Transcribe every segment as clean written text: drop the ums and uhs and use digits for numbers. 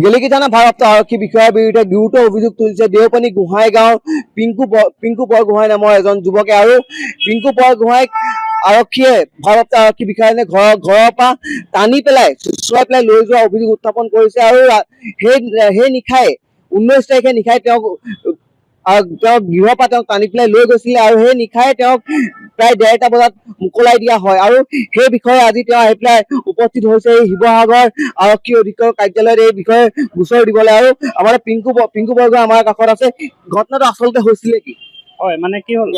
গেলেকী থানা ভাৰপ্ৰাপ্ত আৰক্ষী বিষয়াৰ বিৰুদ্ধে গুৰুতৰ অভিযোগ তুলিছে দেওপানী গোহাঁই গাঁৱৰ পিংকু বৰগোহাঁই নামৰ এজন যুৱকে। আৰু পিংকু বৰগোহাঁইক আৰক্ষীয়ে ভাৰপ্ৰাপ্ত আৰক্ষী বিষয়াজনে ঘৰৰ পৰা টানি পেলাই চুচুৱাই পেলাই লৈ যোৱা অভিযোগ উত্থাপন কৰিছে। আৰু সেই নিশাই 19 তাৰিখে নিশাই তেওঁক গৃহৰ পৰা তেওঁক টানি পেলাই লৈ গৈছিলে। আৰু সেই নিশাই তেওঁক প্ৰায় 1:30টা বজাত মোকলাই দিয়া হয়। আৰু সেই বিষয়ে আজি তেওঁ আহি পেলাই উপস্থিত হৈছে এই শিৱসাগৰ আৰক্ষী অধীক্ষক কাৰ্যালয়ত এই বিষয়ে গোচৰ দিবলৈ। আৰু আমাৰ পিংকু বৰগোহাঁই আমাৰ কাষত আছে। ঘটনাটো আচলতে হৈছিলে কি? হয়, মানে কি হ'ল,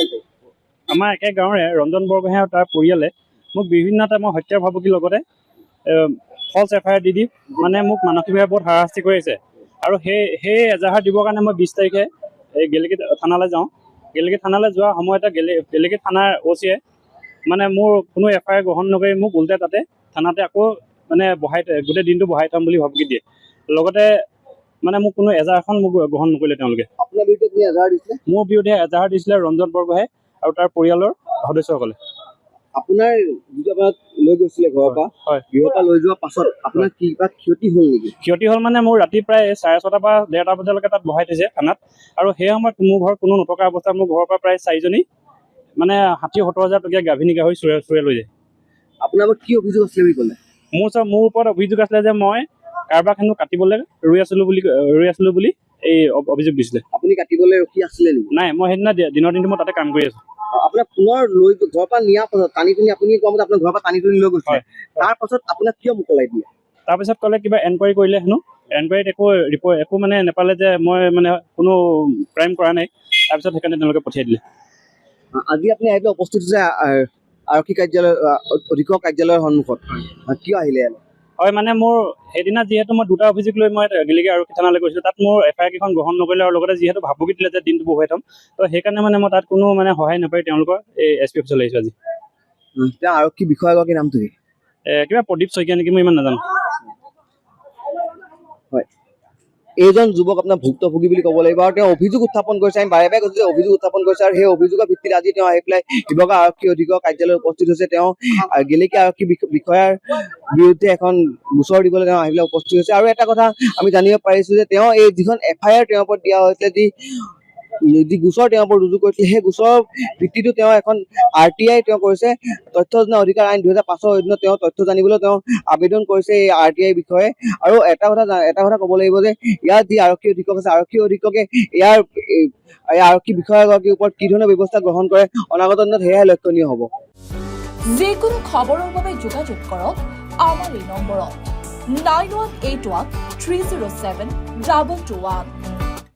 আমাৰ একে গাঁৱৰে ৰঞ্জন বৰগোহাঁই আৰু তাৰ পৰিয়ালে মোক বিভিন্ন টাইমত হত্যাৰ ভাবুকিৰ লগতে ফল্ছ FIR দি মানে মোক মানসিকভাৱে বহুত হাৰাশাস্তি কৰি আছে। আৰু সেই এজাহাৰ দিবৰ কাৰণে মই 20 তাৰিখে এই গেলেকী থানালৈ যাওঁ। গেলেকী থানালৈ যোৱা সময়তে গেলেকী থানাৰ OC-য়ে মানে মোৰ কোনো FIR গ্ৰহণ নকৰি মোক উল্টে তাতে থানাতে আকৌ মানে গোটেই দিনটো বহাই থ'ম বুলি ভাবুকি দিয়ে। লগতে মানে মোক কোনো এজাহাৰখন মোক গ্ৰহণ নকৰিলে তেওঁলোকে। আপোনাৰ বিৰুদ্ধে কি এজাহাৰ দিছিলে? মোৰ বিৰুদ্ধে এজাহাৰ দিছিলে ৰঞ্জন বৰগোহাঁই আৰু তাৰ পৰিয়ালৰ সদস্যসকলে। আপোনাৰ যিটো আপোনাক লৈ গৈছিলে ঘৰৰ পৰা, গৃহৰ পৰা লৈ যোৱাৰ পাছত আপোনাৰ কিবা ক্ষতি হ'ল নেকি? ক্ষতি হ'ল মানে মোৰ ৰাতি প্ৰায় 6:30 পৰা 1:30 বজালৈকে তাত বহাই থৈছে থানাত। আৰু সেই সময়ত মোৰ ঘৰত কোনো নথকা অৱস্থাত মোৰ ঘৰৰ পৰা প্ৰায় 4জনী মানে 60-70 হাজাৰ টকীয়া গাভিনী গাহৰি চুৰে লৈ যায়। আপোনাৰ ওপৰত কি অভিযোগ আছিলে বুলি ক'লে? মোৰ ওপৰত অভিযোগ আছিলে যে মই কাৰোবাক হেনো কাটিবলৈ ৰৈ আছিলো বুলি এই অভিযোগ দিছিলে। আপুনি কাটিবলৈ ৰখি আছিলে নেকি? নাই, মই সেইদিনা দিনৰ দিনটো মই তাতে কাম কৰি আছো। আপোনাৰ পুনৰ লৈ ঘৰৰ পৰা নিয়াৰ পাছত টানি আপুনি কোৱা মতে আপোনাৰ ঘৰৰ পৰা টানি লৈ গৈছিলে। তাৰ পাছত আপোনাক কিয় মোকলাই দিলে? তাৰপিছত ক'লে কিবা এনকুৱাৰী কৰিলে হেনো। এনকুৱাৰীত একো মানে নাপালে যে মই মানে কোনো ক্ৰাইম কৰা নাই। তাৰপিছত সেইকাৰণে তেওঁলোকে পঠিয়াই দিলে। আজি আপুনি আহি পেলাই উপস্থিত হৈছে আৰক্ষী কাৰ্যালয় অধীক্ষক কাৰ্যালয়ৰ সন্মুখত, কিয় আহিলে? হয়, মানে মোৰ সেইদিনা যিহেতু মই 2টা অভিযোগ লৈ মই গেলেকী আৰক্ষী থানালৈ গৈছিলোঁ, তাত মোৰ FIR কেইখন গ্ৰহণ নকৰিলে আৰু লগতে যিহেতু ভাবুকি দিলে যে দিনটো বহুৱাই থ'ম, তো সেইকাৰণে মানে মই তাত কোনো মানে সহায় নাপাই তেওঁলোকৰ এই SP অফিচলৈ আহিছোঁ আজি। তেওঁ আৰক্ষী বিষয়াগৰাকীৰ নামটো কি? কিবা প্ৰদীপ শইকীয়া নেকি, মই ইমান নাজানো। হয়, এইজন যুৱক আপোনাৰ ভুক্তভোগী বুলি ক'ব লাগিব। আৰু তেওঁ অভিযোগ উত্থাপন কৰিছে, আমি বাৰে বাৰে কৈছোঁ যে অভিযোগ উত্থাপন কৰিছে। আৰু সেই অভিযোগৰ ভিত্তিত আজি তেওঁ আহি পেলাই শিৱসাগৰ আৰক্ষী অধীক্ষক কাৰ্যালয়ত উপস্থিত হৈছে। তেওঁ গেলেকী আৰক্ষী বিষয়াৰ বিৰুদ্ধে এখন গোচৰ দিবলৈ তেওঁ আহি পেলাই উপস্থিত হৈছে। আৰু এটা কথা আমি জানিব পাৰিছোঁ যে তেওঁ এই যিখন FIR তেওঁৰ ওপৰত দিয়া হৈছিলে, যি গোচৰ তেওঁৰ ওপৰত ৰুজু কৰিছিলে, সেই গোচৰৰ ভিত্তিটো তেওঁ এখন RTI তেওঁ কৰিছে, তথ্য জনা অধিকাৰ আইন 2005 অধীনত তেওঁ তথ্য জানিবলৈ তেওঁ আবেদন কৰিছে এই RTI বিষয়ে। আৰু এটা কথা ক'ব লাগিব যে ইয়াত যি আৰক্ষী অধীক্ষক আছে, আৰক্ষী অধীক্ষকে ইয়াৰ আৰক্ষী বিষয়াগৰাকীৰ ওপৰত কি ধৰণৰ ব্যৱস্থা গ্ৰহণ কৰে অনাগত দিনত সেয়াই লক্ষণীয় হ'ব। যিকোনো খবৰৰ বাবে যোগাযোগ কৰক আমাৰ এই নম্বৰত 9181 307 221।